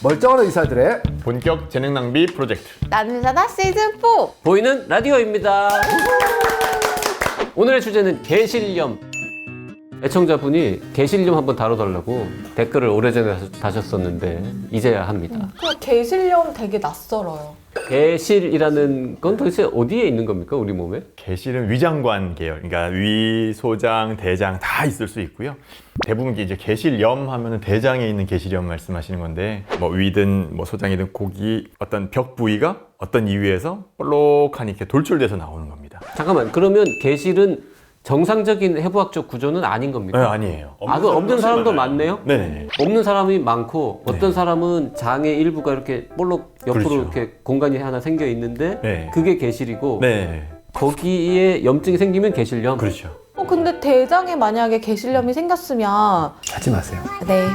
멀쩡한 의사들의 본격 재능 낭비 프로젝트. 나는 의사다 시즌 4. 보이는 라디오입니다. 오늘의 주제는 개실염. 애청자분이 개실염 한번 다뤄달라고 댓글을 오래전에 다셨었는데 이제야 합니다. 개실염 되게 낯설어요. 개실이라는 건 도대체 어디에 있는 겁니까, 우리 몸에? 개실은 위장관 계열, 그러니까 위, 소장, 대장 다 있을 수 있고요. 대부분 이제 개실염 하면은 대장에 있는 개실염 말씀하시는 건데, 뭐 위든 뭐 소장이든 고기 어떤 벽 부위가 어떤 이유에서 볼록하니 이렇게 돌출돼서 나오는 겁니다. 잠깐만, 그러면 개실은 정상적인 해부학적 구조는 아닌 겁니까? 네, 아니에요. 그 없는 사람도 많네요? 네네. 없는 사람이 많고 어떤 네. 사람은 장의 일부가 이렇게 볼록 옆으로 그렇죠. 이렇게 공간이 하나 생겨 있는데 네. 그게 개실이고 네. 거기에 염증이 생기면 개실염. 그렇죠. 근데 대장에 만약에 개실염이 생겼으면 하지 마세요. 네.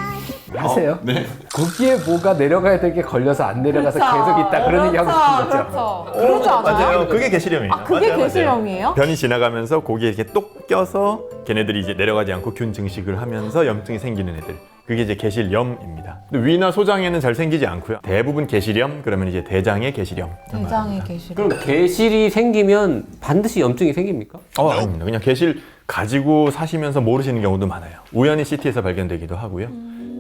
하세요. 네. 거기에 뭐가 내려가야 될 게 걸려서 안 내려가서 계속 있다 그런 얘기 하고 싶은 거죠. 그렇죠. 그러지 않아요? 맞아요. 그게 개실염이에요. 아, 그게 맞아요, 맞아요. 개실염이에요? 변이 지나가면서 고기에 이렇게 똑 껴서 걔네들이 이제 내려가지 않고 균 증식을 하면서 염증이 생기는 애들. 그게 이제 개실염입니다. 근데 위나 소장에는 잘 생기지 않고요. 대부분 개실염 그러면 이제 대장의 개실염. 대장에 개실염. 그럼 개실이 생기면 반드시 염증이 생깁니까? 아닙니다. 그냥 개실 가지고 사시면서 모르시는 경우도 많아요. 우연히 CT에서 발견되기도 하고요.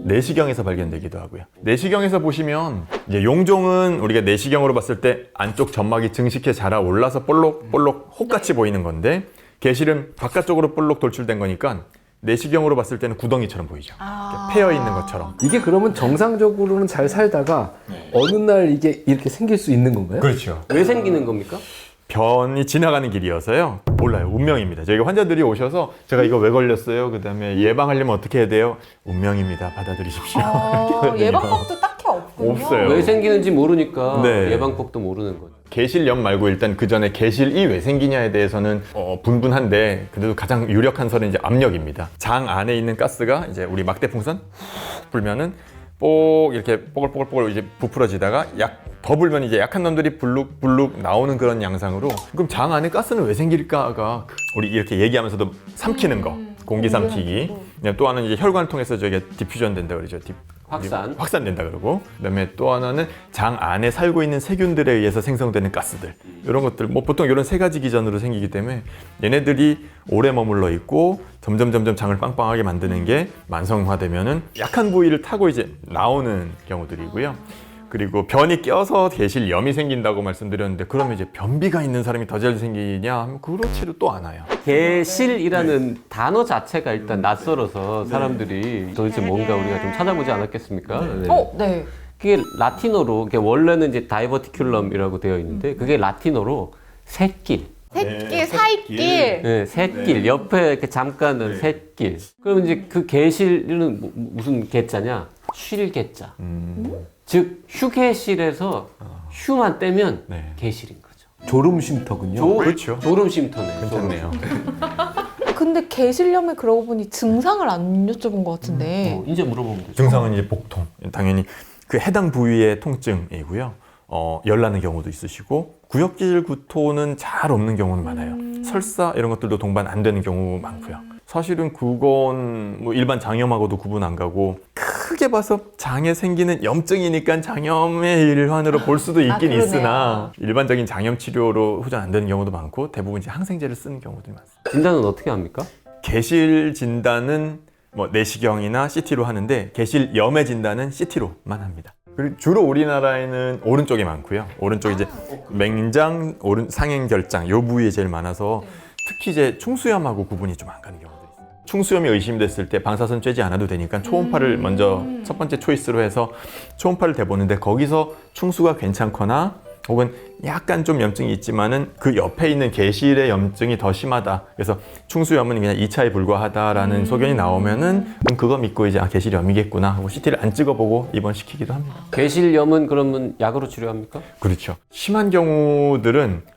내시경에서 발견되기도 하고요. 내시경에서 보시면 이제 용종은 우리가 내시경으로 봤을 때 안쪽 점막이 증식해 자라 올라서 볼록볼록 혹같이 보이는 건데 개실은 바깥쪽으로 볼록 돌출된 거니까 내시경으로 봤을 때는 구덩이처럼 보이죠. 이렇게 패여 있는 것처럼. 이게 그러면 정상적으로는 잘 살다가 어느 날 이게 이렇게 생길 수 있는 건가요? 그렇죠. 왜 생기는 겁니까? 변이 지나가는 길이어서요. 몰라요. 운명입니다. 저희가 환자들이 오셔서 제가 이거 왜 걸렸어요? 그 다음에 예방하려면 어떻게 해야 돼요? 운명입니다. 받아들이십시오. 예방법도 딱히 없군요. 없어요. 왜 생기는지 모르니까 네. 예방법도 모르는 거죠. 개실염 말고 일단 그 전에 개실이 왜 생기냐에 대해서는 분분한데 그래도 가장 유력한 설은 이제 압력입니다. 장 안에 있는 가스가 이제 우리 막대풍선 훅 불면은 이렇게 뽀글뽀글뽀글 이제 부풀어지다가 더 불면 이제 약한 놈들이 불룩불룩 나오는 그런 양상으로 그럼 장 안에 가스는 왜 생길까가 우리 이렇게 얘기하면서도 삼키는 거 공기 삼키기 또 하나는 이제 혈관을 통해서 저게 디퓨전 된다 그러죠. 확산된다 그러고 그다음에 또 하나는 장 안에 살고 있는 세균들에 의해서 생성되는 가스들 이런 것들 뭐 보통 이런 세 가지 기전으로 생기기 때문에 얘네들이 오래 머물러 있고 점점 장을 빵빵하게 만드는 게 만성화되면은 약한 부위를 타고 이제 나오는 경우들이고요. 그리고 변이 껴서 개실염이 생긴다고 말씀드렸는데 그러면 이제 변비가 있는 사람이 더 잘 생기냐 하면 그렇지도 또 않아요. 개실이라는 단어 자체가 일단 낯설어서 사람들이 도대체 뭔가 우리가 좀 찾아보지 않았겠습니까? 네. 네. 그게 라틴어로 원래는 이제 다이버티큘럼이라고 되어 있는데 그게 라틴어로 샛길. 새길, 사이길. 네, 샛길. 옆에 이렇게 잠깐은 샛길. 그럼 이제 그 개실은 무슨 개자냐? 쉴 개자. 즉 휴게실에서 휴만 떼면 개실인 거죠. 졸음 쉼터군요. 그렇죠. 졸음 쉼터네. 괜찮네요. 근데 개실염에 그러고 보니 증상을 안 여쭤본 것 같은데. 이제 물어보면 되죠. 증상은 이제 복통. 당연히 그 해당 부위의 통증이고요. 열나는 경우도 있으시고 구역질 구토는 잘 없는 경우는 많아요. 설사 이런 것들도 동반 안 되는 경우 많고요. 사실은 그건 뭐 일반 장염하고도 구분 안 가고 크게 봐서 장에 생기는 염증이니까 장염의 일환으로 볼 수도 있긴 있으나 일반적인 장염 치료로 호전 안 되는 경우도 많고 대부분 이제 항생제를 쓰는 경우들이 많습니다. 진단은 어떻게 합니까? 개실 진단은 뭐 내시경이나 CT로 하는데 개실염의 진단은 CT로만 합니다. 그리고 주로 우리나라에는 오른쪽에 많고요. 오른쪽 이제 맹장, 상행결장 요 부위에 제일 많아서 특히 이제 충수염하고 구분이 좀 안 가는 경우도 있어요. 충수염이 의심됐을 때 방사선 쬐지 않아도 되니까 초음파를 먼저 첫 번째 초이스로 해서 초음파를 대보는데 거기서 충수가 괜찮거나 혹은 약간 좀 염증이 있지만은 그 옆에 있는 개실의 염증이 더 심하다. 그래서 충수염은 그냥 2차에 불과하다라는 소견이 나오면은 그럼 그거 믿고 이제 개실염이겠구나 하고 CT를 안 찍어보고 입원시키기도 합니다. 개실염은 그러면 약으로 치료합니까? 그렇죠. 심한 경우들은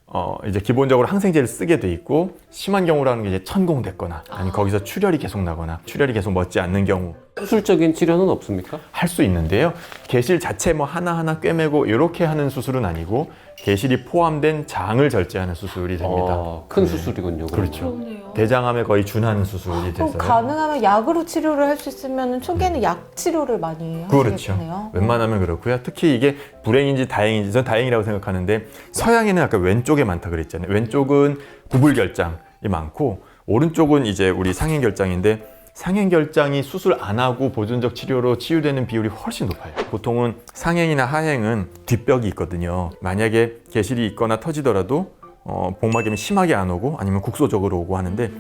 이제 기본적으로 항생제를 쓰게 돼 있고 심한 경우라는 게 이제 천공됐거나 아니 거기서 출혈이 계속 나거나 출혈이 계속 멎지 않는 경우 수술적인 치료는 없습니까? 할 수 있는데요. 개실 자체 뭐 하나하나 꿰매고 이렇게 하는 수술은 아니고 개실이 포함된 장을 절제하는 수술이 됩니다. 큰 수술이군요. 그렇죠. 그러네요. 대장암에 거의 준하는 수술이 그럼 됐어요. 가능하면 약으로 치료를 할 수 있으면 초기에는 약 치료를 많이 그렇죠. 하시겠네요. 웬만하면 그렇고요. 특히 이게 불행인지 다행인지 전 다행이라고 생각하는데 서양에는 아까 왼쪽에 많다 그랬잖아요. 왼쪽은 구불결장이 많고 오른쪽은 이제 우리 상행결장인데 상행결장이 수술 안 하고 보존적 치료로 치유되는 비율이 훨씬 높아요. 보통은 상행이나 하행은 뒷벽이 있거든요. 만약에 개실이 있거나 터지더라도 복막염이 심하게 안 오고 아니면 국소적으로 오고 하는데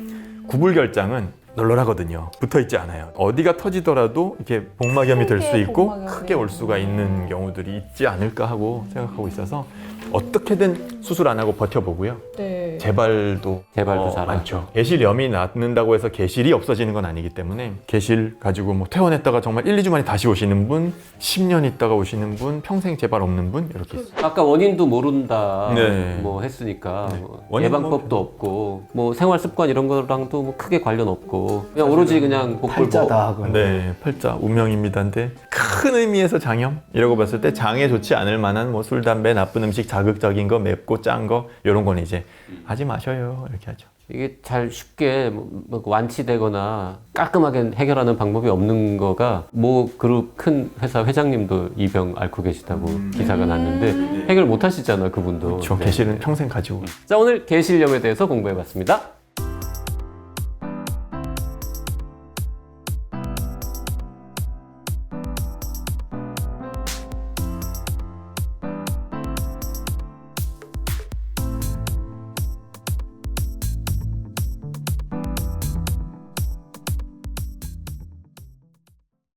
구불결장은 널널하거든요. 붙어 있지 않아요. 어디가 터지더라도 이렇게 복막염이 될 수 크게 있고 복막염이. 크게 올 수가 있는 경우들이 있지 않을까 하고 생각하고 있어서 어떻게든 수술 안 하고 버텨보고요. 네. 재발도 잘하죠. 많죠. 개실염이 낫는다고 해서 개실이 없어지는 건 아니기 때문에 개실 가지고 뭐 퇴원했다가 정말 1, 2주 만에 다시 오시는 분, 10년 있다가 오시는 분, 평생 재발 없는 분 이렇게 있어요. 아까 원인도 모른다 네. 뭐 했으니까 뭐 원인 예방법도 없고 뭐 생활 습관 이런 거랑도 뭐 크게 관련 없고 그냥 오로지 그냥 복불복. 팔자다. 그건. 네, 팔자 운명입니다인데 큰 의미에서 장염이라고 봤을 때 장에 좋지 않을 만한 뭐 술, 담배, 나쁜 음식, 자극적인 거, 맵고 짠 거 이런 거는 이제 하지 마셔요 이렇게 하죠. 이게 잘 쉽게 뭐 완치되거나 깔끔하게 해결하는 방법이 없는 거가 모 그룹 큰 회사 회장님도 이 병 앓고 계시다고 기사가 났는데 해결 못 하시잖아 그분도. 저 네. 개실은 평생 가지고. 자 오늘 개실염에 대해서 공부해봤습니다.